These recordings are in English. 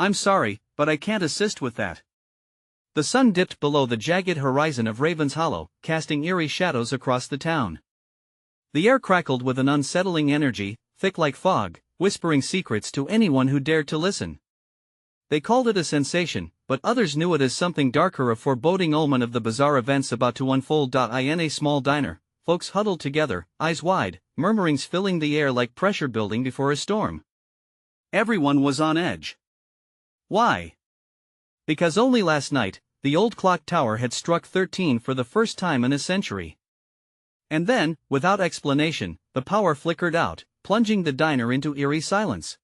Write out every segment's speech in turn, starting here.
I'm sorry, but I can't assist with that. The sun dipped below the jagged horizon of Raven's Hollow, casting eerie shadows across the town. The air crackled with an unsettling energy, thick like fog, whispering secrets to anyone who dared to listen. They called it a sensation, but others knew it as something darker, a foreboding omen of the bizarre events about to unfold. In a small diner, folks huddled together, eyes wide, murmurings filling the air like pressure building before a storm. Everyone was on edge. Why? Because only last night, the old clock tower had struck 13 for the first time in a century. And then, without explanation, the power flickered out, plunging the diner into eerie silence.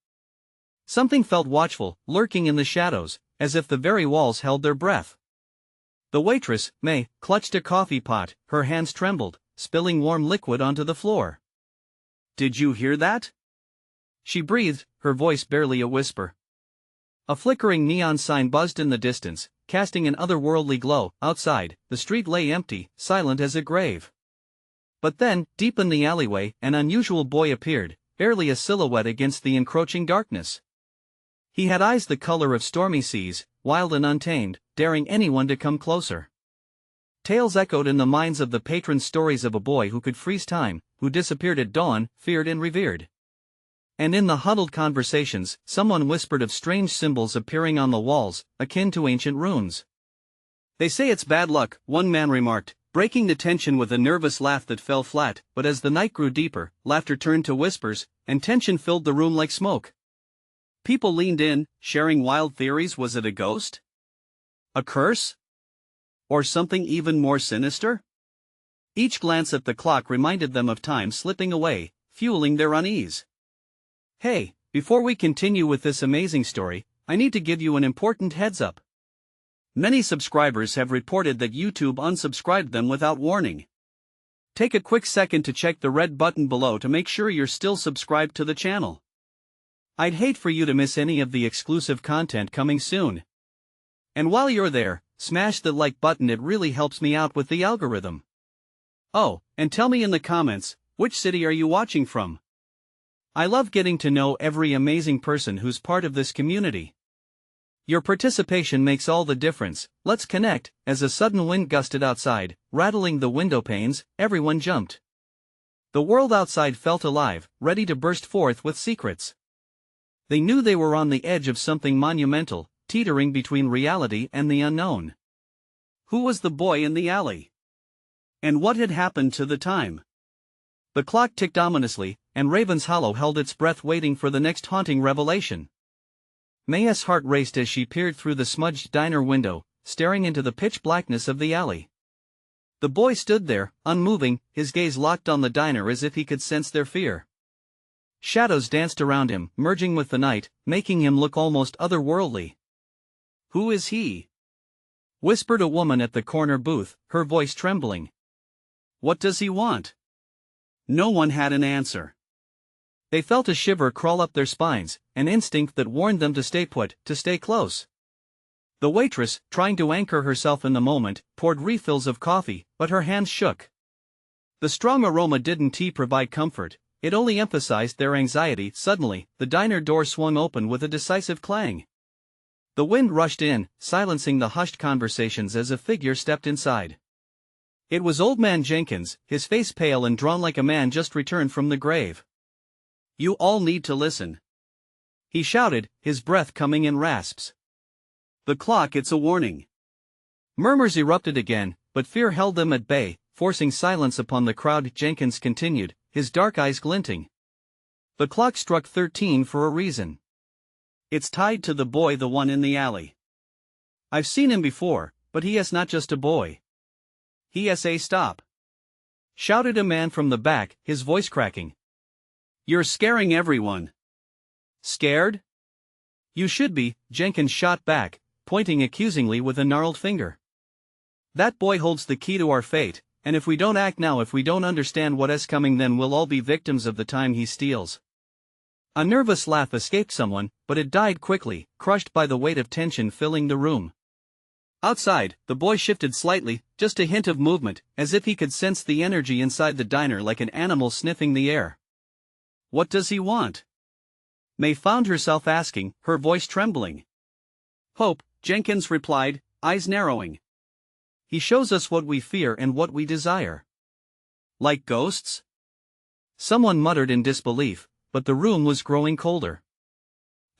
Something felt watchful, lurking in the shadows, as if the very walls held their breath. The waitress, May, clutched a coffee pot, her hands trembled, spilling warm liquid onto the floor. "Did you hear that?" she breathed, her voice barely a whisper. A flickering neon sign buzzed in the distance, casting an otherworldly glow. Outside, the street lay empty, silent as a grave. But then, deep in the alleyway, an unusual boy appeared, barely a silhouette against the encroaching darkness. He had eyes the color of stormy seas, wild and untamed, daring anyone to come closer. Tales echoed in the minds of the patrons, stories of a boy who could freeze time, who disappeared at dawn, feared and revered. And in the huddled conversations, someone whispered of strange symbols appearing on the walls, akin to ancient runes. "They say it's bad luck," one man remarked, breaking the tension with a nervous laugh that fell flat. But as the night grew deeper, laughter turned to whispers, and tension filled the room like smoke. People leaned in, sharing wild theories. Was it a ghost? A curse? Or something even more sinister? Each glance at the clock reminded them of time slipping away, fueling their unease. Hey, before we continue with this amazing story, I need to give you an important heads up. Many subscribers have reported that YouTube unsubscribed them without warning. Take a quick second to check the red button below to make sure you're still subscribed to the channel. I'd hate for you to miss any of the exclusive content coming soon. And while you're there, smash the like button, it really helps me out with the algorithm. Oh, and tell me in the comments, which city are you watching from? I love getting to know every amazing person who's part of this community. Your participation makes all the difference. Let's connect. As a sudden wind gusted outside, rattling the window panes, everyone jumped. The world outside felt alive, ready to burst forth with secrets. They knew they were on the edge of something monumental, teetering between reality and the unknown. Who was the boy in the alley? And what had happened to the time? The clock ticked ominously, and Raven's Hollow held its breath, waiting for the next haunting revelation. May's heart raced as she peered through the smudged diner window, staring into the pitch blackness of the alley. The boy stood there, unmoving, his gaze locked on the diner as if he could sense their fear. Shadows danced around him, merging with the night, making him look almost otherworldly. "Who is he?" whispered a woman at the corner booth, her voice trembling. "What does he want?" No one had an answer. They felt a shiver crawl up their spines, an instinct that warned them to stay put, to stay close. The waitress, trying to anchor herself in the moment, poured refills of coffee, but her hands shook. The strong aroma didn't provide comfort, it only emphasized their anxiety. Suddenly, the diner door swung open with a decisive clang. The wind rushed in, silencing the hushed conversations as a figure stepped inside. It was Old Man Jenkins, his face pale and drawn like a man just returned from the grave. "You all need to listen," he shouted, his breath coming in rasps. "The clock, it's a warning." Murmurs erupted again, but fear held them at bay, forcing silence upon the crowd. Jenkins continued, his dark eyes glinting. "The clock struck 13 for a reason. It's tied to the boy, the one in the alley. I've seen him before, but he is not just a boy. He is a stop," shouted a man from the back, his voice cracking. "You're scaring everyone." "Scared? You should be," Jenkins shot back, pointing accusingly with a gnarled finger. "That boy holds the key to our fate, and if we don't act now, if we don't understand what is coming, then we'll all be victims of the time he steals." A nervous laugh escaped someone, but it died quickly, crushed by the weight of tension filling the room. Outside, the boy shifted slightly, just a hint of movement, as if he could sense the energy inside the diner like an animal sniffing the air. "What does he want?" May found herself asking, her voice trembling. Hope, Jenkins replied, eyes narrowing. He shows us what we fear and what we desire. Like ghosts? Someone muttered in disbelief, but the room was growing colder.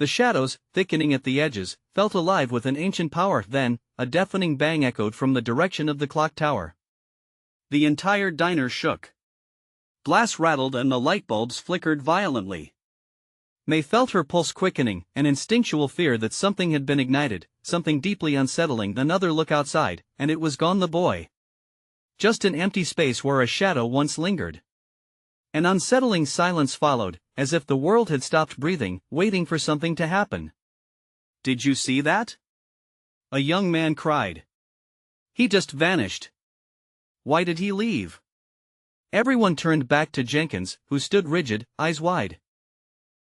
The shadows, thickening at the edges, felt alive with an ancient power. Then, a deafening bang echoed from the direction of the clock tower. The entire diner shook. Glass rattled and the light bulbs flickered violently. May felt her pulse quickening, an instinctual fear that something had been ignited, something deeply unsettling. Another look outside, and it was gone, the boy. Just an empty space where a shadow once lingered. An unsettling silence followed, as if the world had stopped breathing, waiting for something to happen. Did you see that? A young man cried. He just vanished. Why did he leave? Everyone turned back to Jenkins, who stood rigid, eyes wide.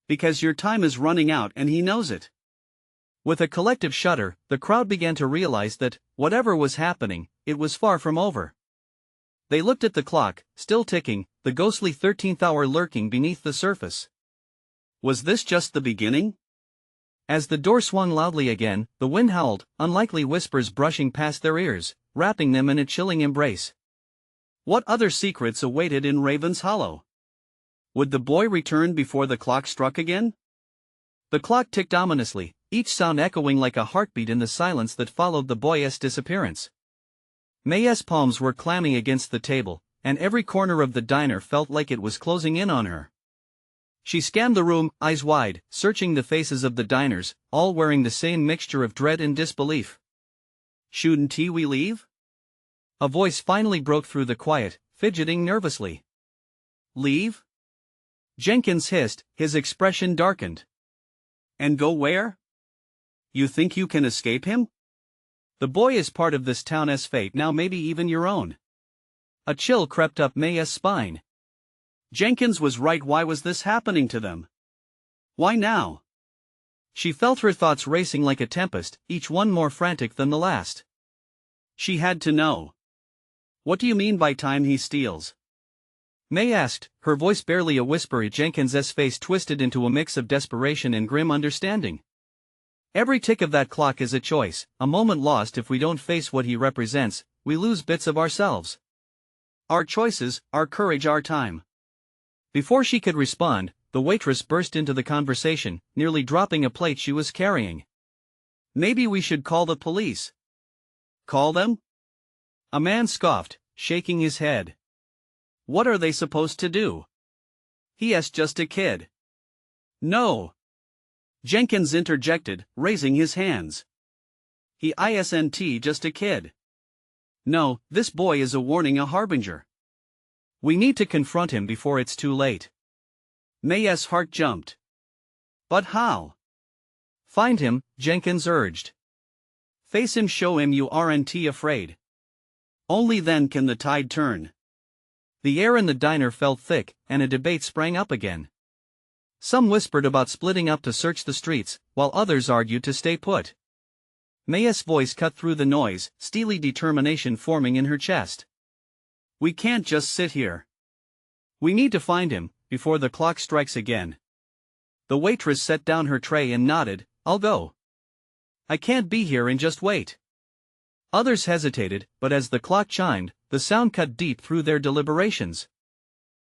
Because your time is running out and he knows it. With a collective shudder, the crowd began to realize that, whatever was happening, it was far from over. They looked at the clock, still ticking, the ghostly 13th hour lurking beneath the surface. Was this just the beginning? As the door swung loudly again, the wind howled, unlikely whispers brushing past their ears, wrapping them in a chilling embrace. What other secrets awaited in Raven's Hollow? Would the boy return before the clock struck again? The clock ticked ominously, each sound echoing like a heartbeat in the silence that followed the boy's disappearance. May's palms were clammy against the table, and every corner of the diner felt like it was closing in on her. She scanned the room, eyes wide, searching the faces of the diners, all wearing the same mixture of dread and disbelief. Shouldn't we leave? A voice finally broke through the quiet, fidgeting nervously. Leave? Jenkins hissed, his expression darkened. And go where? You think you can escape him? The boy is part of this town's fate now, maybe even your own. A chill crept up May's spine. Jenkins was right. Why was this happening to them? Why now? She felt her thoughts racing like a tempest, each one more frantic than the last. She had to know. What do you mean by time he steals? May asked, her voice barely a whisper. Jenkins's face twisted into a mix of desperation and grim understanding. Every tick of that clock is a choice, a moment lost. If we don't face what he represents, we lose bits of ourselves. Our choices, our courage, our time. Before she could respond, the waitress burst into the conversation, nearly dropping a plate she was carrying. Maybe we should call the police. Call them? A man scoffed, shaking his head. What are they supposed to do? He's just a kid. No. Jenkins interjected, raising his hands. He isn't just a kid. No, this boy is a warning, a harbinger. We need to confront him before it's too late. May's heart jumped. But how? Find him, Jenkins urged. Face him, show him you aren't afraid. Only then can the tide turn. The air in the diner felt thick, and a debate sprang up again. Some whispered about splitting up to search the streets, while others argued to stay put. May's voice cut through the noise, steely determination forming in her chest. We can't just sit here. We need to find him, before the clock strikes again. The waitress set down her tray and nodded. I'll go. I can't be here and just wait. Others hesitated, but as the clock chimed, the sound cut deep through their deliberations.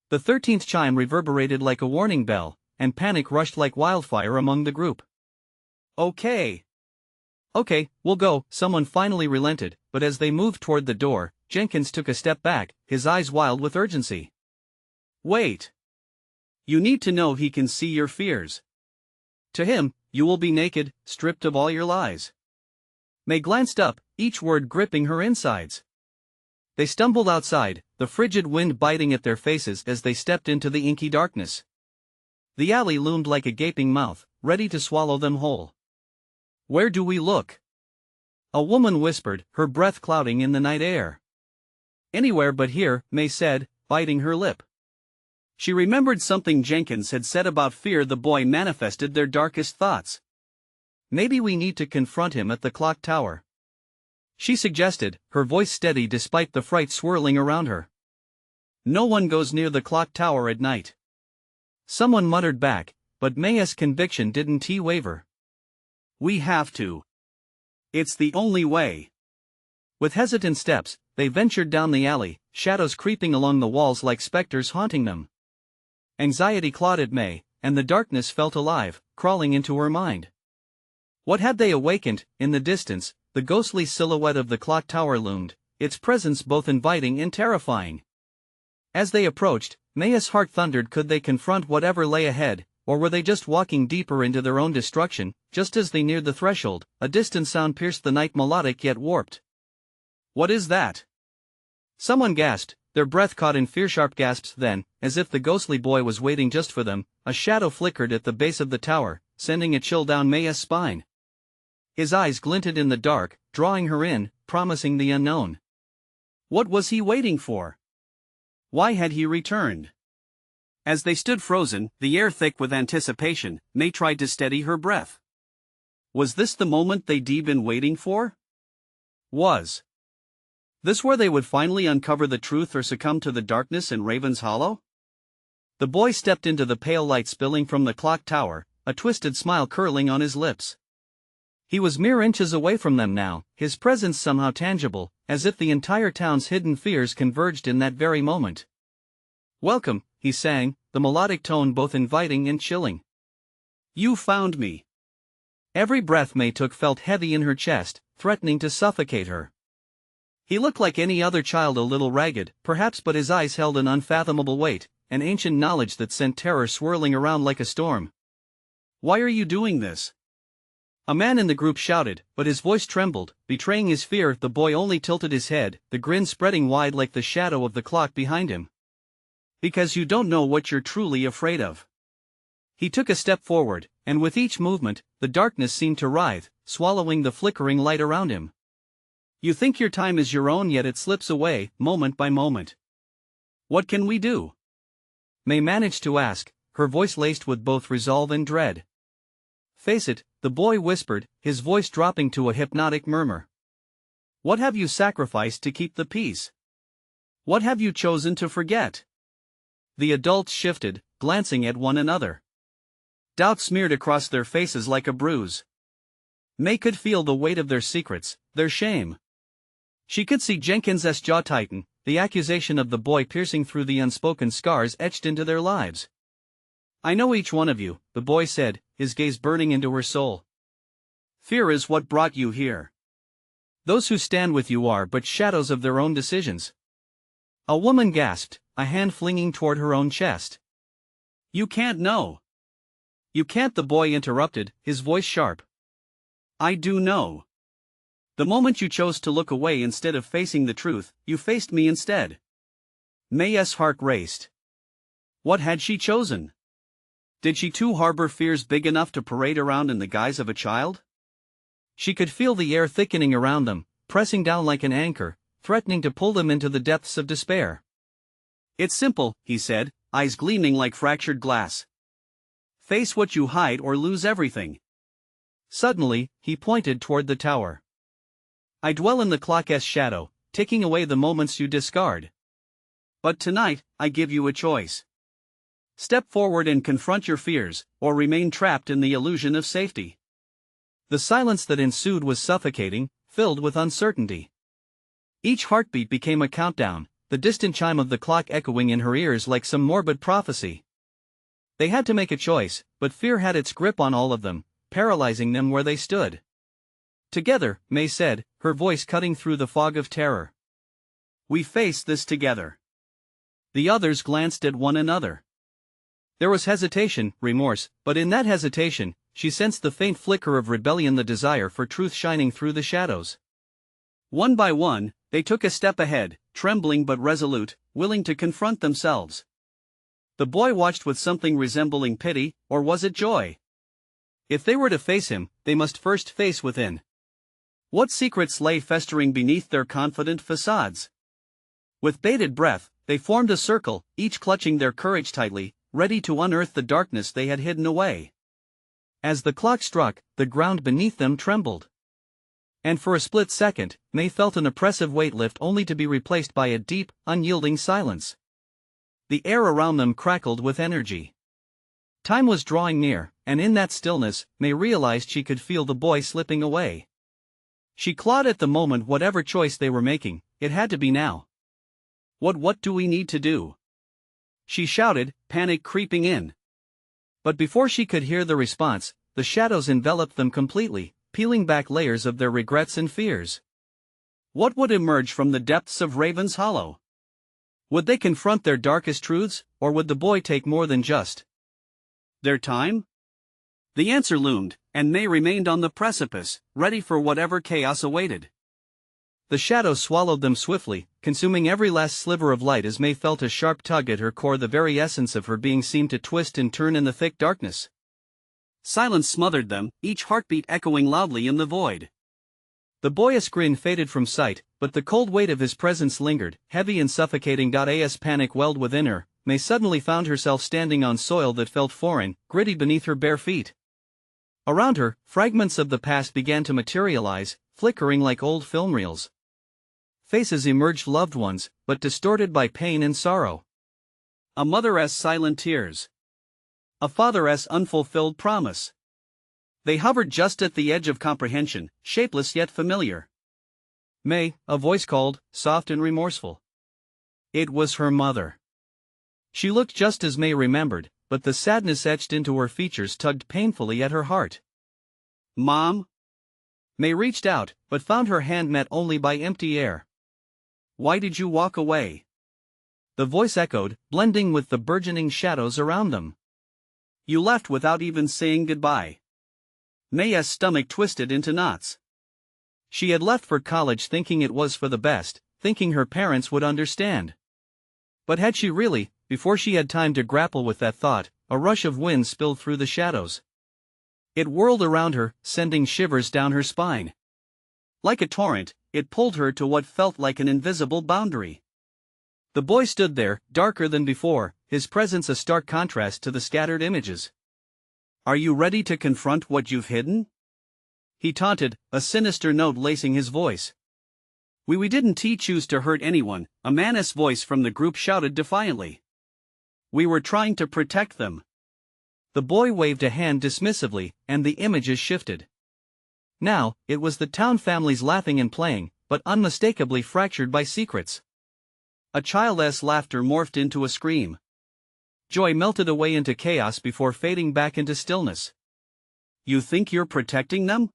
The 13th chime reverberated like a warning bell, and panic rushed like wildfire among the group. Okay, we'll go, someone finally relented, but as they moved toward the door, Jenkins took a step back, his eyes wild with urgency. Wait. You need to know he can see your fears. To him, you will be naked, stripped of all your lies. May glanced up, each word gripping her insides. They stumbled outside, the frigid wind biting at their faces as they stepped into the inky darkness. The alley loomed like a gaping mouth, ready to swallow them whole. Where do we look? A woman whispered, her breath clouding in the night air. Anywhere but here, May said, biting her lip. She remembered something Jenkins had said about fear. The boy manifested their darkest thoughts. Maybe we need to confront him at the clock tower. She suggested, her voice steady despite the fright swirling around her. No one goes near the clock tower at night. Someone muttered back, but May's conviction didn't waver. We have to. It's the only way. With hesitant steps, they ventured down the alley, shadows creeping along the walls like specters haunting them. Anxiety clawed at May, and the darkness felt alive, crawling into her mind. What had they awakened? In the distance, the ghostly silhouette of the clock tower loomed, its presence both inviting and terrifying. As they approached, May's heart thundered. Could they confront whatever lay ahead, or were they just walking deeper into their own destruction? Just as they neared the threshold, a distant sound pierced the night, melodic yet warped. "What is that?" Someone gasped, their breath caught in fear-sharp gasps. Then, as if the ghostly boy was waiting just for them, a shadow flickered at the base of the tower, sending a chill down May's spine. His eyes glinted in the dark, drawing her in, promising the unknown. What was he waiting for? Why had he returned? As they stood frozen, the air thick with anticipation, May tried to steady her breath. Was this the moment they'd been waiting for? Was this where they would finally uncover the truth or succumb to the darkness in Raven's Hollow? The boy stepped into the pale light spilling from the clock tower, a twisted smile curling on his lips. He was mere inches away from them now, his presence somehow tangible, as if the entire town's hidden fears converged in that very moment. "Welcome," he sang, the melodic tone both inviting and chilling. "You found me." Every breath May took felt heavy in her chest, threatening to suffocate her. He looked like any other child, a little ragged, perhaps, but his eyes held an unfathomable weight, an ancient knowledge that sent terror swirling around like a storm. "Why are you doing this?" A man in the group shouted, but his voice trembled, betraying his fear. The boy only tilted his head, the grin spreading wide like the shadow of the clock behind him. "Because you don't know what you're truly afraid of." He took a step forward, and with each movement, the darkness seemed to writhe, swallowing the flickering light around him. "You think your time is your own, yet it slips away, moment by moment. What can we do?" May managed to ask, her voice laced with both resolve and dread. "Face it," the boy whispered, his voice dropping to a hypnotic murmur. "What have you sacrificed to keep the peace? What have you chosen to forget?" The adults shifted, glancing at one another. Doubt smeared across their faces like a bruise. May could feel the weight of their secrets, their shame. She could see Jenkins's jaw tighten, the accusation of the boy piercing through the unspoken scars etched into their lives. "I know each one of you," the boy said, his gaze burning into her soul. "Fear is what brought you here. Those who stand with you are but shadows of their own decisions." A woman gasped, a hand flinging toward her own chest. "You can't know." "You can't," the boy interrupted, his voice sharp. "I do know. The moment you chose to look away instead of facing the truth, you faced me instead." May's heart raced. What had she chosen? Did she too harbor fears big enough to parade around in the guise of a child? She could feel the air thickening around them, pressing down like an anchor, threatening to pull them into the depths of despair. "It's simple," he said, eyes gleaming like fractured glass. "Face what you hide or lose everything." Suddenly, he pointed toward the tower. "I dwell in the clock's shadow, taking away the moments you discard. But tonight, I give you a choice. Step forward and confront your fears, or remain trapped in the illusion of safety." The silence that ensued was suffocating, filled with uncertainty. Each heartbeat became a countdown, the distant chime of the clock echoing in her ears like some morbid prophecy. They had to make a choice, but fear had its grip on all of them, paralyzing them where they stood. "Together," May said, her voice cutting through the fog of terror. "We face this together." The others glanced at one another. There was hesitation, remorse, but in that hesitation, she sensed the faint flicker of rebellion, the desire for truth shining through the shadows. One by one, they took a step ahead, trembling but resolute, willing to confront themselves. The boy watched with something resembling pity, or was it joy? If they were to face him, they must first face within. What secrets lay festering beneath their confident facades? With bated breath, they formed a circle, each clutching their courage tightly, ready to unearth the darkness they had hidden away. As the clock struck, the ground beneath them trembled. And for a split second, May felt an oppressive weight lift, only to be replaced by a deep, unyielding silence. The air around them crackled with energy. Time was drawing near, and in that stillness, May realized she could feel the boy slipping away. She clawed at the moment. Whatever choice they were making, it had to be now. What do we need to do?" she shouted, panic creeping in. But before she could hear the response, the shadows enveloped them completely, peeling back layers of their regrets and fears. What would emerge from the depths of Raven's Hollow? Would they confront their darkest truths, or would the boy take more than just their time? The answer loomed, and May remained on the precipice, ready for whatever chaos awaited. The shadows swallowed them swiftly, consuming every last sliver of light as May felt a sharp tug at her core. The very essence of her being seemed to twist and turn in the thick darkness. Silence smothered them, each heartbeat echoing loudly in the void. The boyish grin faded from sight, but the cold weight of his presence lingered, heavy and suffocating. As panic welled within her, May suddenly found herself standing on soil that felt foreign, gritty beneath her bare feet. Around her, fragments of the past began to materialize, flickering like old film reels. Faces emerged, loved ones, but distorted by pain and sorrow. A mother's silent tears. A father's unfulfilled promise. They hovered just at the edge of comprehension, shapeless yet familiar. "May," a voice called, soft and remorseful. It was her mother. She looked just as May remembered, but the sadness etched into her features tugged painfully at her heart. "Mom?" May reached out, but found her hand met only by empty air. "Why did you walk away?" The voice echoed, blending with the burgeoning shadows around them. "You left without even saying goodbye." May's stomach twisted into knots. She had left for college thinking it was for the best, thinking her parents would understand. But had she really? Before she had time to grapple with that thought, a rush of wind spilled through the shadows. It whirled around her, sending shivers down her spine. Like a torrent, it pulled her to what felt like an invisible boundary. The boy stood there, darker than before, his presence a stark contrast to the scattered images. "Are you ready to confront what you've hidden?" he taunted, a sinister note lacing his voice. We didn't choose to hurt anyone," a man's voice from the group shouted defiantly. "We were trying to protect them." The boy waved a hand dismissively, and the images shifted. Now, it was the town families laughing and playing, but unmistakably fractured by secrets. A child's laughter morphed into a scream. Joy melted away into chaos before fading back into stillness. "You think you're protecting them?"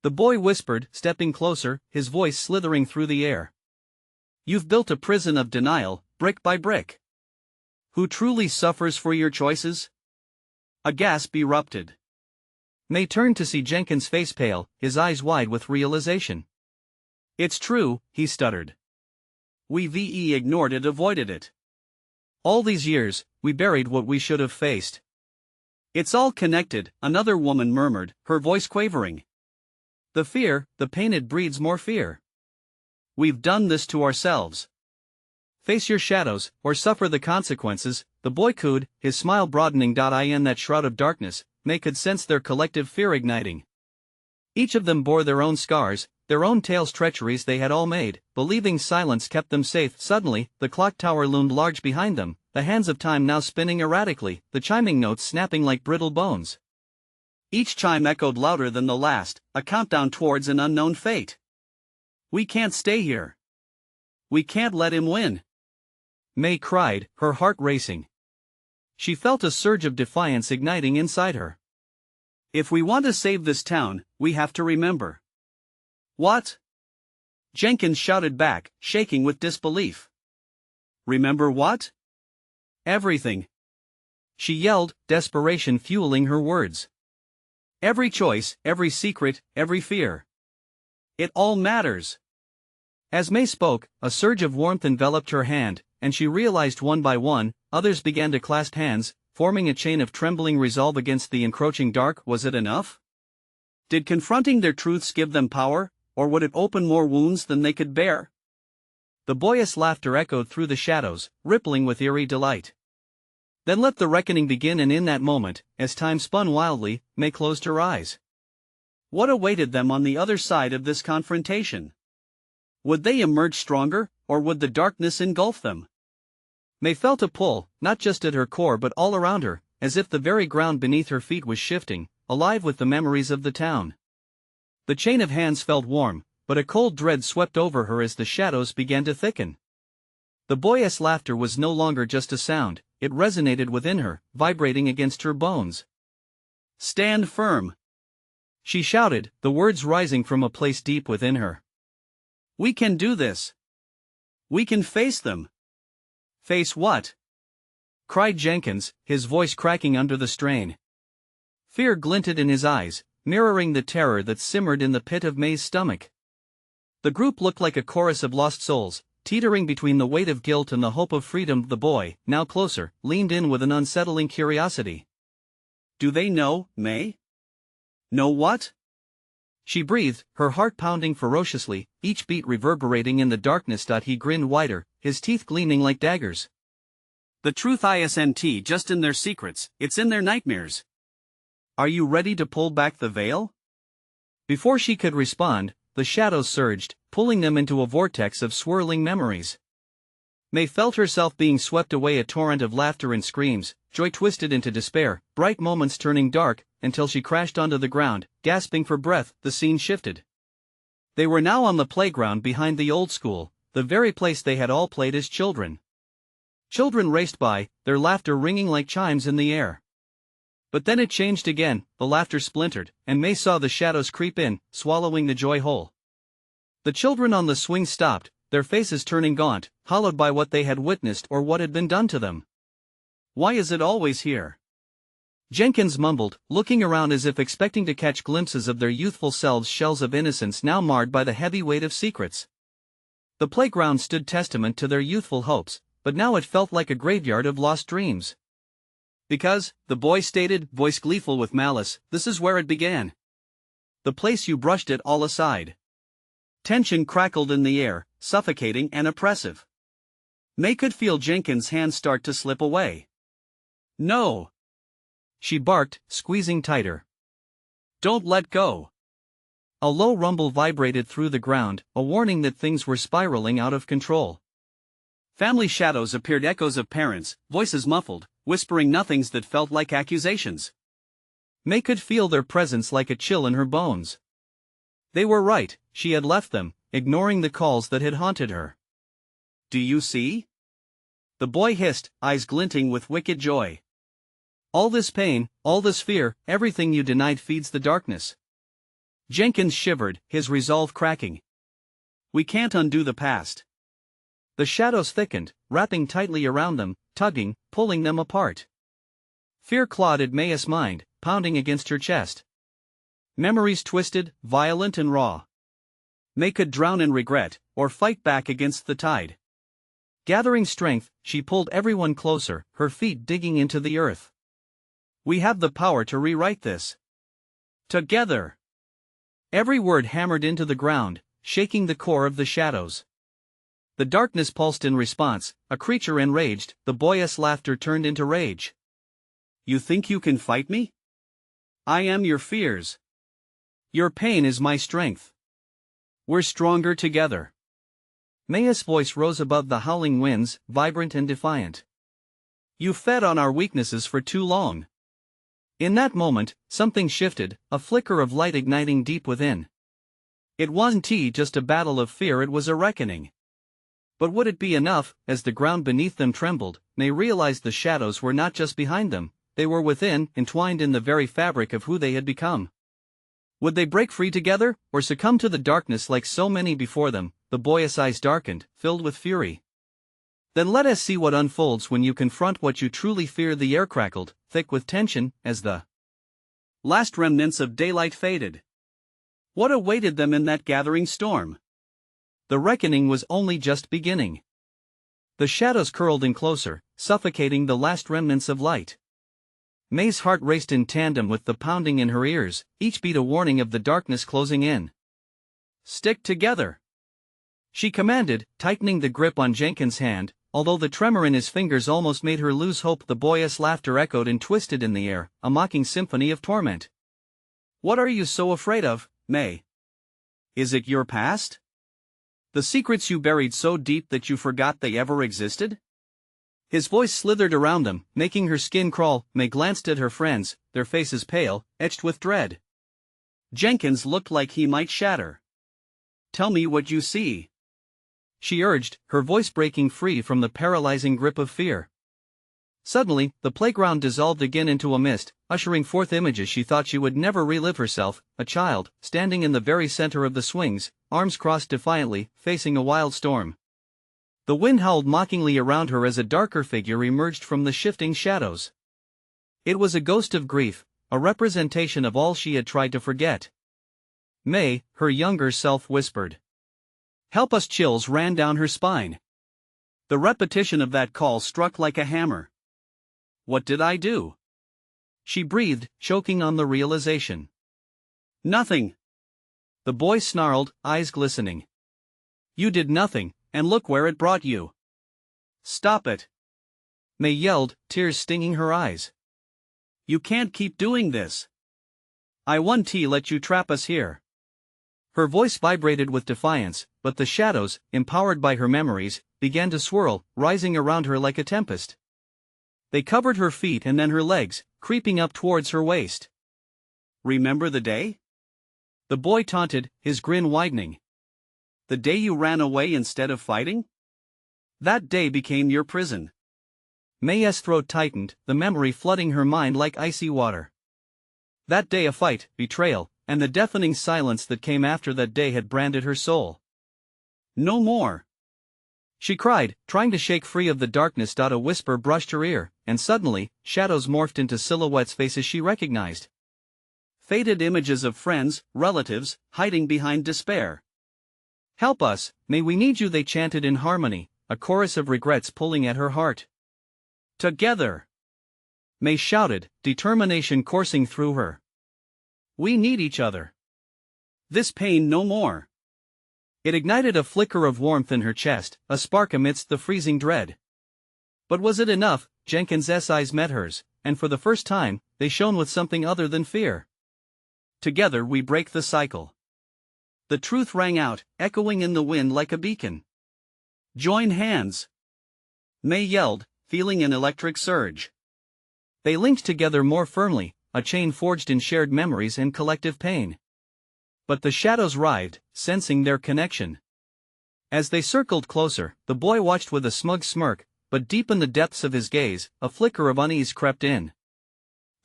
the boy whispered, stepping closer, his voice slithering through the air. "You've built a prison of denial, brick by brick. Who truly suffers for your choices?" A gasp erupted. May turned to see Jenkins' face pale, his eyes wide with realization. "It's true," he stuttered. "We've ignored it, avoided it. All these years, we buried what we should have faced." "It's all connected," another woman murmured, her voice quavering. The pain it breeds more fear. "We've done this to ourselves." "Face your shadows, or suffer the consequences," the boy cooed, his smile broadening. In that shroud of darkness, May could sense their collective fear igniting. Each of them bore their own scars, their own tales, treacheries they had all made, believing silence kept them safe. Suddenly, the clock tower loomed large behind them, the hands of time now spinning erratically, the chiming notes snapping like brittle bones. Each chime echoed louder than the last, a countdown towards an unknown fate. "We can't stay here. We can't let him win," May cried, her heart racing. She felt a surge of defiance igniting inside her. "If we want to save this town, we have to remember." "What?" Jenkins shouted back, shaking with disbelief. "Remember what?" "Everything," she yelled, desperation fueling her words. "Every choice, every secret, every fear. It all matters." As May spoke, a surge of warmth enveloped her hand, and she realized one by one, others began to clasp hands, forming a chain of trembling resolve against the encroaching dark. Was it enough? Did confronting their truths give them power, or would it open more wounds than they could bear? The boyish laughter echoed through the shadows, rippling with eerie delight. Then let the reckoning begin, and in that moment, as time spun wildly, May closed her eyes. What awaited them on the other side of this confrontation? Would they emerge stronger, or would the darkness engulf them? May felt a pull, not just at her core but all around her, as if the very ground beneath her feet was shifting, alive with the memories of the town. The chain of hands felt warm, but a cold dread swept over her as the shadows began to thicken. The boyish laughter was no longer just a sound, it resonated within her, vibrating against her bones. "Stand firm!" she shouted, the words rising from a place deep within her. "We can do this! We can face them!" "Face what?" cried Jenkins, his voice cracking under the strain. Fear glinted in his eyes, mirroring the terror that simmered in the pit of May's stomach. The group looked like a chorus of lost souls, teetering between the weight of guilt and the hope of freedom. The boy, now closer, leaned in with an unsettling curiosity. "Do they know, May?" "Know what?" she breathed, her heart pounding ferociously, each beat reverberating in the darkness. He grinned wider, his teeth gleaming like daggers. "The truth isn't just in their secrets, it's in their nightmares. Are you ready to pull back the veil?" Before she could respond, the shadows surged, pulling them into a vortex of swirling memories. May felt herself being swept away, a torrent of laughter and screams, joy twisted into despair, bright moments turning dark, until she crashed onto the ground, gasping for breath. The scene shifted. They were now on the playground behind the old school, the very place they had all played as children. Children raced by, their laughter ringing like chimes in the air. But then it changed again, the laughter splintered, and May saw the shadows creep in, swallowing the joy whole. The children on the swing stopped, their faces turning gaunt, hollowed by what they had witnessed or what had been done to them. "Why is it always here?" Jenkins mumbled, looking around as if expecting to catch glimpses of their youthful selves, shells of innocence now marred by the heavy weight of secrets. The playground stood testament to their youthful hopes, but now it felt like a graveyard of lost dreams. "Because," the boy stated, voice gleeful with malice, "this is where it began. The place you brushed it all aside." Tension crackled in the air, suffocating and oppressive. May could feel Jenkins' hands start to slip away. "No!" she barked, squeezing tighter. "Don't let go!" A low rumble vibrated through the ground, a warning that things were spiraling out of control. Family shadows appeared, echoes of parents, voices muffled, whispering nothings that felt like accusations. May could feel their presence like a chill in her bones. They were right, she had left them, ignoring the calls that had haunted her. "Do you see?" the boy hissed, eyes glinting with wicked joy. "All this pain, all this fear, everything you denied feeds the darkness." Jenkins shivered, his resolve cracking. "We can't undo the past." The shadows thickened, wrapping tightly around them, tugging, pulling them apart. Fear clawed at May's mind, pounding against her chest. Memories twisted, violent and raw. May could drown in regret, or fight back against the tide. Gathering strength, she pulled everyone closer, her feet digging into the earth. "We have the power to rewrite this. Together!" Every word hammered into the ground, shaking the core of the shadows. The darkness pulsed in response, a creature enraged, the boyish laughter turned into rage. "You think you can fight me? I am your fears. Your pain is my strength. We're stronger together." May's voice rose above the howling winds, vibrant and defiant. "You fed on our weaknesses for too long." In that moment, something shifted, a flicker of light igniting deep within. It wasn't just a battle of fear, it was a reckoning. But would it be enough? As the ground beneath them trembled, May realized the shadows were not just behind them, they were within, entwined in the very fabric of who they had become. Would they break free together, or succumb to the darkness like so many before them? The boyish eyes darkened, filled with fury. "Then let us see what unfolds when you confront what you truly fear." The air crackled, thick with tension, as the last remnants of daylight faded. What awaited them in that gathering storm? The reckoning was only just beginning. The shadows curled in closer, suffocating the last remnants of light. May's heart raced in tandem with the pounding in her ears, each beat a warning of the darkness closing in. "Stick together!" she commanded, tightening the grip on Jenkins' hand, although the tremor in his fingers almost made her lose hope. The boyish laughter echoed and twisted in the air, a mocking symphony of torment. "What are you so afraid of, May? Is it your past? The secrets you buried so deep that you forgot they ever existed?" His voice slithered around them, making her skin crawl. May glanced at her friends, their faces pale, etched with dread. Jenkins looked like he might shatter. "Tell me what you see," she urged, her voice breaking free from the paralyzing grip of fear. Suddenly, the playground dissolved again into a mist, ushering forth images she thought she would never relive herself: a child, standing in the very center of the swings, arms crossed defiantly, facing a wild storm. The wind howled mockingly around her as a darker figure emerged from the shifting shadows. It was a ghost of grief, a representation of all she had tried to forget. May, her younger self, whispered. "Help us!" Chills ran down her spine. The repetition of that call struck like a hammer. "What did I do?" she breathed, choking on the realization. "Nothing," the boy snarled, eyes glistening. "You did nothing, and look where it brought you." "Stop it," May yelled, tears stinging her eyes. "You can't keep doing this. I won't let you trap us here." Her voice vibrated with defiance, but the shadows, empowered by her memories, began to swirl, rising around her like a tempest. They covered her feet and then her legs, creeping up towards her waist. "Remember the day?" the boy taunted, his grin widening. "The day you ran away instead of fighting? That day became your prison." May's throat tightened, the memory flooding her mind like icy water. That day, a fight, betrayal, and the deafening silence that came after that day had branded her soul. "No more!" she cried, trying to shake free of the darkness. A whisper brushed her ear, and suddenly, shadows morphed into silhouettes, faces she recognized. Faded images of friends, relatives, hiding behind despair. "Help us, May, we need you," they chanted in harmony, a chorus of regrets pulling at her heart. "Together!" May shouted, determination coursing through her. "We need each other. This pain no more." It ignited a flicker of warmth in her chest, a spark amidst the freezing dread. But was it enough? Jenkins's eyes met hers, and for the first time, they shone with something other than fear. "Together we break the cycle." The truth rang out, echoing in the wind like a beacon. "Join hands!" May yelled, feeling an electric surge. They linked together more firmly, a chain forged in shared memories and collective pain. But the shadows writhed, sensing their connection. As they circled closer, the boy watched with a smug smirk, but deep in the depths of his gaze, a flicker of unease crept in.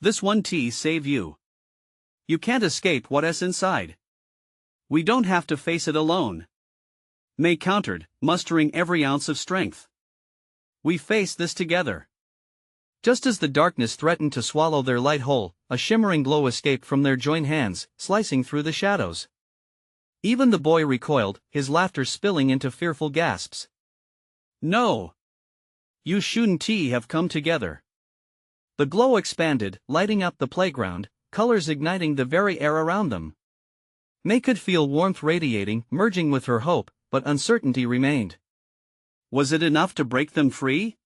"This won't save you. You can't escape what's inside. We don't have to face it alone," May countered, mustering every ounce of strength. "We face this together." Just as the darkness threatened to swallow their light whole, a shimmering glow escaped from their joined hands, slicing through the shadows. Even the boy recoiled, his laughter spilling into fearful gasps. "No! You shouldn't have come together." The glow expanded, lighting up the playground, colors igniting the very air around them. May could feel warmth radiating, merging with her hope, but uncertainty remained. Was it enough to break them free?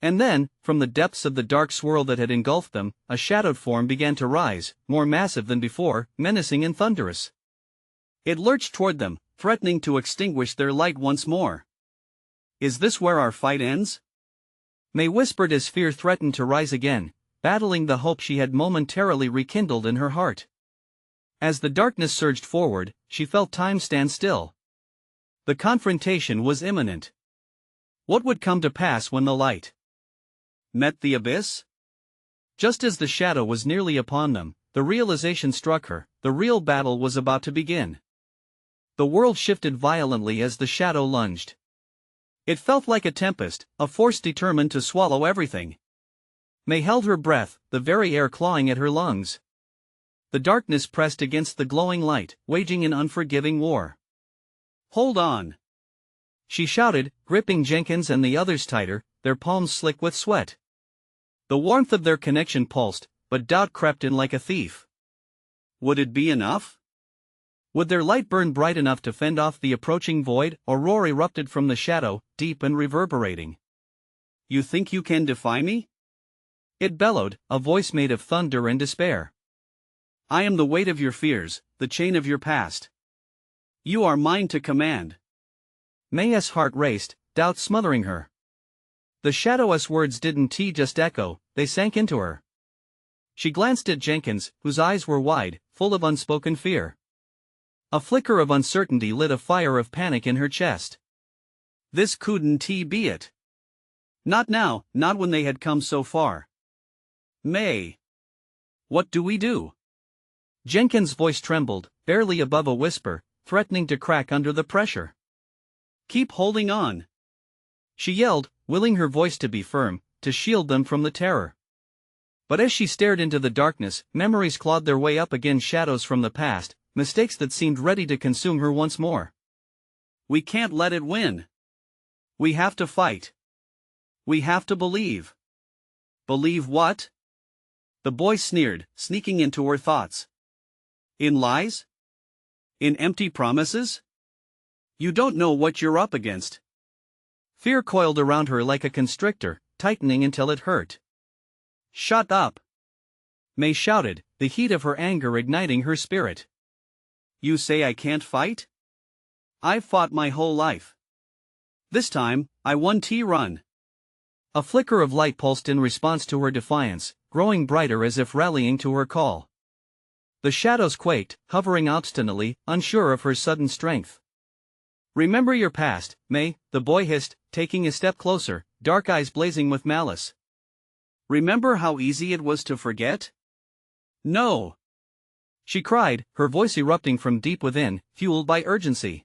And then, from the depths of the dark swirl that had engulfed them, a shadowed form began to rise, more massive than before, menacing and thunderous. It lurched toward them, threatening to extinguish their light once more. "Is this where our fight ends?" May whispered as fear threatened to rise again, battling the hope she had momentarily rekindled in her heart. As the darkness surged forward, she felt time stand still. The confrontation was imminent. What would come to pass when the light met the abyss? Just as the shadow was nearly upon them, the realization struck her: the real battle was about to begin. The world shifted violently as the shadow lunged. It felt like a tempest, a force determined to swallow everything. May held her breath, the very air clawing at her lungs. The darkness pressed against the glowing light, waging an unforgiving war. "Hold on!" she shouted, gripping Jenkins and the others tighter, their palms slick with sweat. The warmth of their connection pulsed, but doubt crept in like a thief. Would it be enough? Would their light burn bright enough to fend off the approaching void? A roar erupted from the shadow, deep and reverberating. "You think you can defy me?" it bellowed, a voice made of thunder and despair. "I am the weight of your fears, the chain of your past. You are mine to command." May's heart raced, doubt smothering her. The shadow's words didn't just echo, they sank into her. She glanced at Jenkins, whose eyes were wide, full of unspoken fear. A flicker of uncertainty lit a fire of panic in her chest. This couldn't be it. Not now, not when they had come so far. May. What do we do? Jenkins' voice trembled, barely above a whisper, threatening to crack under the pressure. Keep holding on, she yelled, willing her voice to be firm, to shield them from the terror. But as she stared into the darkness, memories clawed their way up against shadows from the past, mistakes that seemed ready to consume her once more. We can't let it win. We have to fight. We have to believe. Believe what? The boy sneered, sneaking into her thoughts. In lies? In empty promises? You don't know what you're up against. Fear coiled around her like a constrictor, tightening until it hurt. Shut up, May shouted, the heat of her anger igniting her spirit. You say I can't fight? I've fought my whole life. This time, I won run. A flicker of light pulsed in response to her defiance, growing brighter as if rallying to her call. The shadows quaked, hovering obstinately, unsure of her sudden strength. Remember your past, May, the boy hissed, taking a step closer, dark eyes blazing with malice. Remember how easy it was to forget? No, she cried, her voice erupting from deep within, fueled by urgency.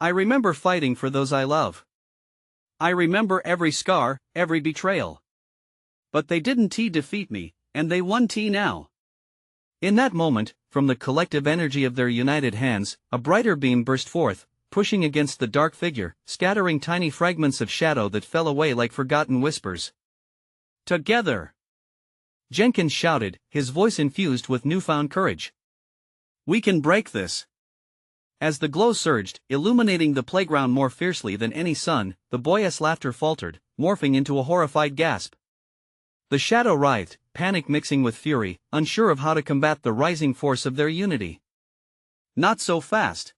I remember fighting for those I love. I remember every scar, every betrayal. But they didn't defeat me, and they won now. In that moment, from the collective energy of their united hands, a brighter beam burst forth, pushing against the dark figure, scattering tiny fragments of shadow that fell away like forgotten whispers. Together! Jenkins shouted, his voice infused with newfound courage. We can break this! As the glow surged, illuminating the playground more fiercely than any sun, the boyish laughter faltered, morphing into a horrified gasp. The shadow writhed, panic mixing with fury, unsure of how to combat the rising force of their unity. Not so fast!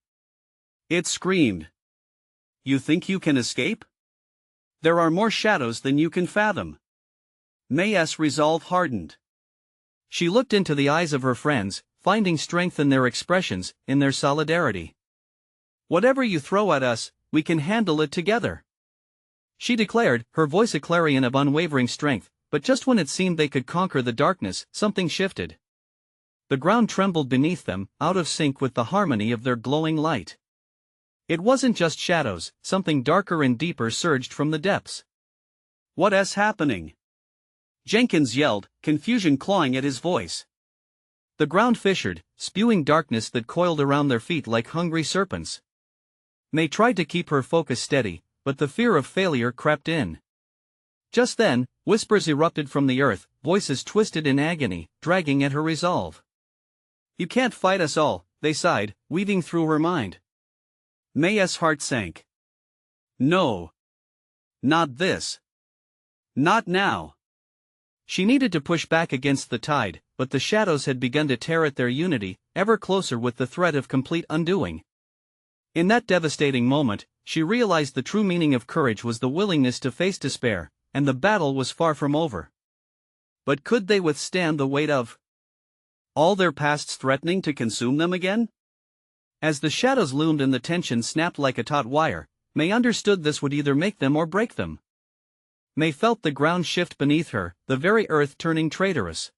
It screamed. You think you can escape? There are more shadows than you can fathom. May's resolve hardened. She looked into the eyes of her friends, finding strength in their expressions, in their solidarity. Whatever you throw at us, we can handle it together, she declared, her voice a clarion of unwavering strength, but just when it seemed they could conquer the darkness, something shifted. The ground trembled beneath them, out of sync with the harmony of their glowing light. It wasn't just shadows, something darker and deeper surged from the depths. What's happening? Jenkins yelled, confusion clawing at his voice. The ground fissured, spewing darkness that coiled around their feet like hungry serpents. May tried to keep her focus steady, but the fear of failure crept in. Just then, whispers erupted from the earth, voices twisted in agony, dragging at her resolve. You can't fight us all, they sighed, weaving through her mind. May's heart sank. No. Not this. Not now. She needed to push back against the tide, but the shadows had begun to tear at their unity, ever closer with the threat of complete undoing. In that devastating moment, she realized the true meaning of courage was the willingness to face despair, and the battle was far from over. But could they withstand the weight of all their pasts threatening to consume them again? As the shadows loomed and the tension snapped like a taut wire, May understood this would either make them or break them. May felt the ground shift beneath her, the very earth turning traitorous.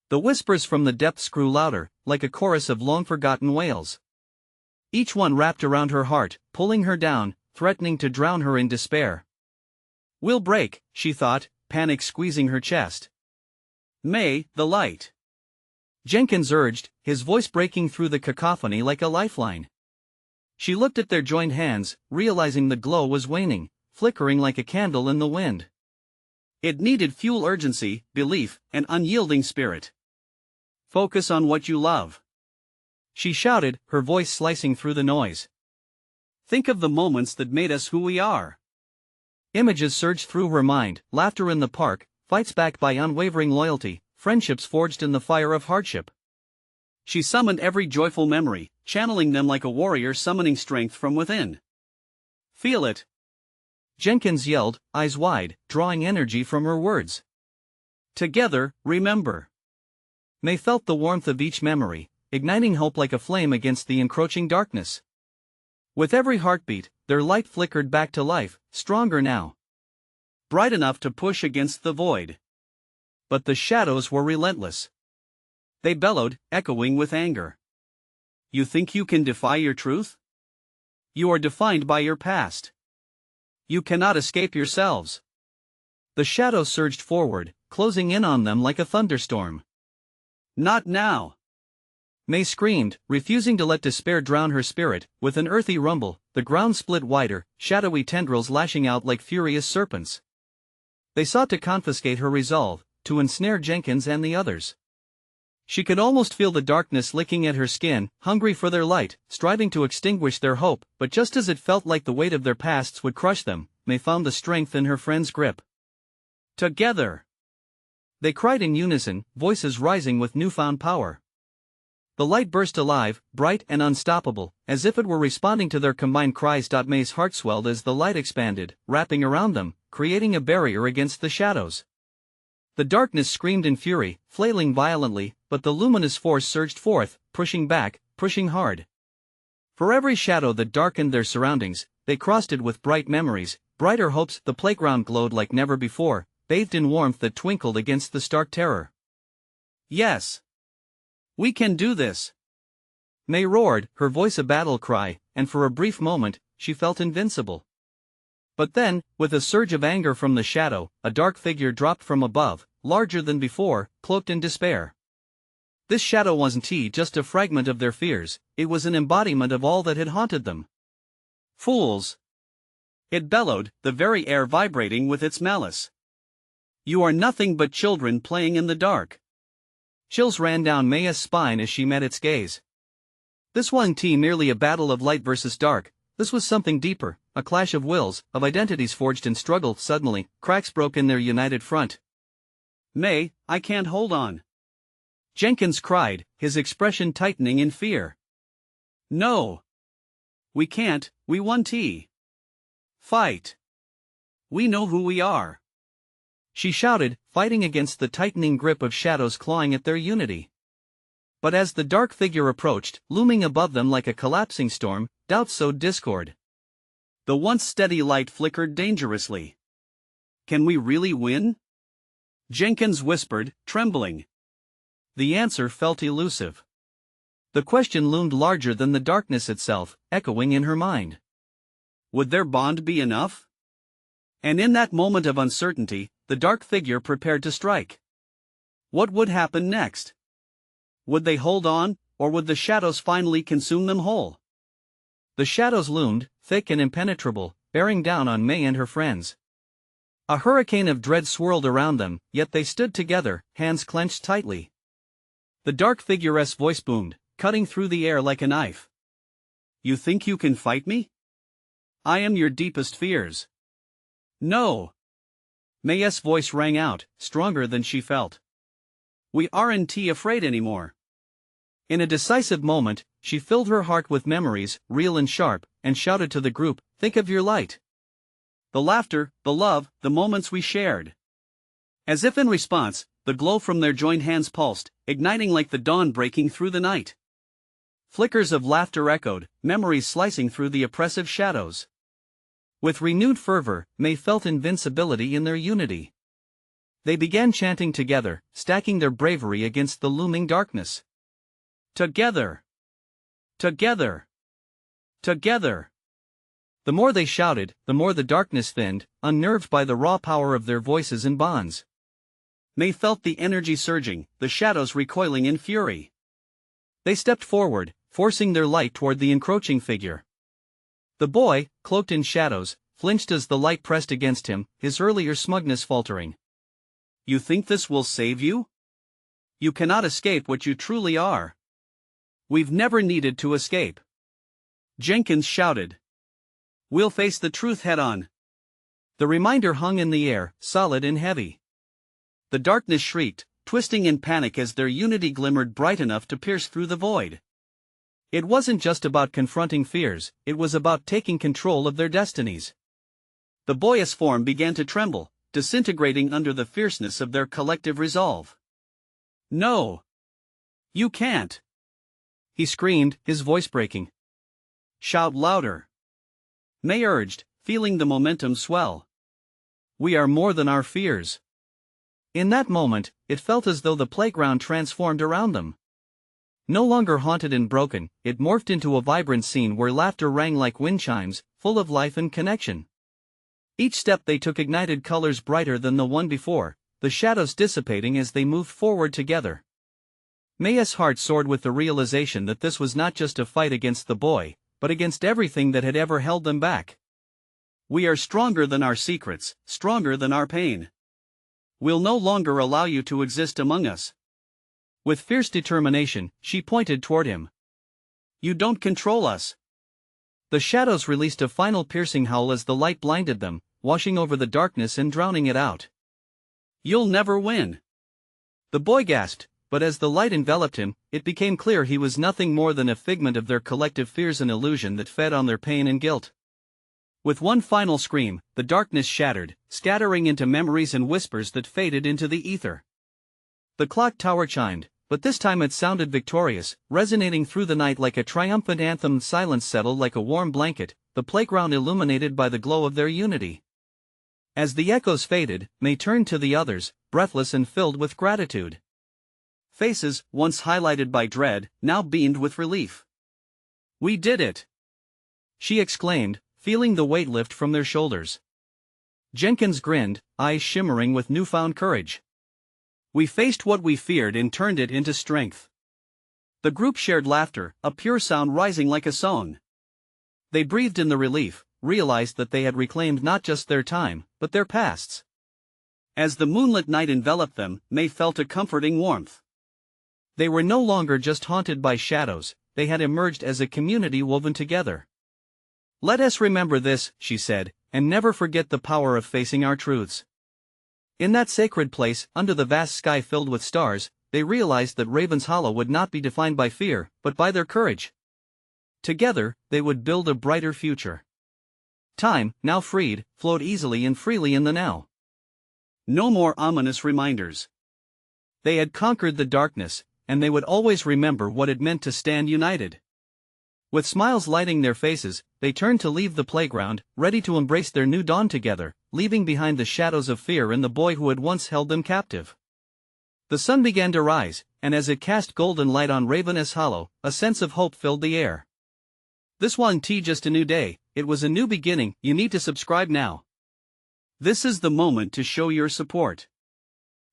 The whispers from the depths grew louder, like a chorus of long-forgotten wails. Each one wrapped around her heart, pulling her down, threatening to drown her in despair. We'll break, she thought, panic squeezing her chest. May, the light. Jenkins urged, his voice breaking through the cacophony like a lifeline. She looked at their joined hands, realizing the glow was waning, flickering like a candle in the wind. It needed fuel, urgency, belief, and unyielding spirit. Focus on what you love, she shouted, her voice slicing through the noise. Think of the moments that made us who we are. Images surged through her mind, laughter in the park, fights backed by unwavering loyalty, friendships forged in the fire of hardship. She summoned every joyful memory, channeling them like a warrior summoning strength from within. Feel it, Jenkins yelled, eyes wide, drawing energy from her words. Together, remember. May felt the warmth of each memory, igniting hope like a flame against the encroaching darkness. With every heartbeat, their light flickered back to life, stronger now. Bright enough to push against the void. But the shadows were relentless. They bellowed, echoing with anger. You think you can defy your truth? You are defined by your past. You cannot escape yourselves. The shadows surged forward, closing in on them like a thunderstorm. Not now! May screamed, refusing to let despair drown her spirit. With an earthy rumble, the ground split wider, shadowy tendrils lashing out like furious serpents. They sought to confiscate her resolve, to ensnare Jenkins and the others. She could almost feel the darkness licking at her skin, hungry for their light, striving to extinguish their hope, but just as it felt like the weight of their pasts would crush them, May found the strength in her friend's grip. Together! They cried in unison, voices rising with newfound power. The light burst alive, bright and unstoppable, as if it were responding to their combined cries. May's heart swelled as the light expanded, wrapping around them, creating a barrier against the shadows. The darkness screamed in fury, flailing violently, but the luminous force surged forth, pushing back, pushing hard. For every shadow that darkened their surroundings, they crossed it with bright memories, brighter hopes. The playground glowed like never before, bathed in warmth that twinkled against the stark terror. Yes! We can do this! May roared, her voice a battle cry, and for a brief moment, she felt invincible. But then, with a surge of anger from the shadow, a dark figure dropped from above, larger than before, cloaked in despair. This shadow wasn't just a fragment of their fears, it was an embodiment of all that had haunted them. Fools! It bellowed, the very air vibrating with its malice. You are nothing but children playing in the dark. Chills ran down Maya's spine as she met its gaze. This wasn't merely a battle of light versus dark, this was something deeper, a clash of wills, of identities forged in struggle. Suddenly, cracks broke in their united front. May, I can't hold on. Jenkins cried, his expression tightening in fear. No. We can't, we want to fight. We know who we are. She shouted, fighting against the tightening grip of shadows clawing at their unity. But as the dark figure approached, looming above them like a collapsing storm, doubts sowed discord. The once steady light flickered dangerously. Can we really win? Jenkins whispered, trembling. The answer felt elusive. The question loomed larger than the darkness itself, echoing in her mind. Would their bond be enough? And in that moment of uncertainty, the dark figure prepared to strike. What would happen next? Would they hold on, or would the shadows finally consume them whole? The shadows loomed, thick and impenetrable, bearing down on May and her friends. A hurricane of dread swirled around them, yet they stood together, hands clenched tightly. The dark figure's voice boomed, cutting through the air like a knife. You think you can fight me? I am your deepest fears. No. May's voice rang out, stronger than she felt. We aren't afraid anymore. In a decisive moment, she filled her heart with memories, real and sharp, and shouted to the group, think of your light. The laughter, the love, the moments we shared. As if in response, the glow from their joined hands pulsed, igniting like the dawn breaking through the night. Flickers of laughter echoed, memories slicing through the oppressive shadows. With renewed fervor, May felt invincibility in their unity. They began chanting together, stacking their bravery against the looming darkness. Together! Together! Together! The more they shouted, the more the darkness thinned, unnerved by the raw power of their voices and bonds. May felt the energy surging, the shadows recoiling in fury. They stepped forward, forcing their light toward the encroaching figure. The boy, cloaked in shadows, flinched as the light pressed against him, his earlier smugness faltering. You think this will save you? You cannot escape what you truly are. We've never needed to escape. Jenkins shouted. We'll face the truth head-on. The reminder hung in the air, solid and heavy. The darkness shrieked, twisting in panic as their unity glimmered bright enough to pierce through the void. It wasn't just about confronting fears, it was about taking control of their destinies. The boyish form began to tremble, disintegrating under the fierceness of their collective resolve. No! You can't! He screamed, his voice breaking. Shout louder! May urged, feeling the momentum swell. We are more than our fears. In that moment, it felt as though the playground transformed around them. No longer haunted and broken, it morphed into a vibrant scene where laughter rang like wind chimes, full of life and connection. Each step they took ignited colors brighter than the one before, the shadows dissipating as they moved forward together. Maya's heart soared with the realization that this was not just a fight against the boy, but against everything that had ever held them back. We are stronger than our secrets, stronger than our pain. We'll no longer allow you to exist among us. With fierce determination, she pointed toward him. You don't control us. The shadows released a final piercing howl as the light blinded them, washing over the darkness and drowning it out. You'll never win. The boy gasped, but as the light enveloped him, it became clear he was nothing more than a figment of their collective fears and illusion that fed on their pain and guilt. With one final scream, the darkness shattered, scattering into memories and whispers that faded into the ether. The clock tower chimed, but this time it sounded victorious, resonating through the night like a triumphant anthem. Silence settled like a warm blanket, the playground illuminated by the glow of their unity. As the echoes faded, May turned to the others, breathless and filled with gratitude. Faces, once highlighted by dread, now beamed with relief. We did it! She exclaimed, feeling the weight lift from their shoulders. Jenkins grinned, eyes shimmering with newfound courage. We faced what we feared and turned it into strength. The group shared laughter, a pure sound rising like a song. They breathed in the relief, realized that they had reclaimed not just their time, but their pasts. As the moonlit night enveloped them, May felt a comforting warmth. They were no longer just haunted by shadows, they had emerged as a community woven together. Let us remember this, she said, and never forget the power of facing our truths. In that sacred place, under the vast sky filled with stars, they realized that Raven's Hollow would not be defined by fear, but by their courage. Together, they would build a brighter future. Time, now freed, flowed easily and freely in the now. No more ominous reminders. They had conquered the darkness, and they would always remember what it meant to stand united. With smiles lighting their faces, they turned to leave the playground, ready to embrace their new dawn together, leaving behind the shadows of fear and the boy who had once held them captive. The sun began to rise, and as it cast golden light on Raven's Hollow, a sense of hope filled the air. This wasn't just a new day, it was a new beginning. You need to subscribe now. This is the moment to show your support.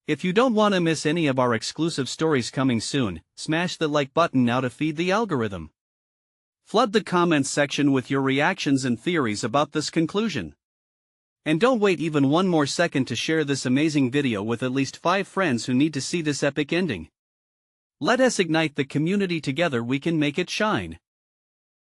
If you don't want to miss any of our exclusive stories coming soon, smash the like button now to feed the algorithm. Flood the comments section with your reactions and theories about this conclusion. And don't wait even one more second to share this amazing video with at least 5 friends who need to see this epic ending. Let us ignite the community together. We can make it shine.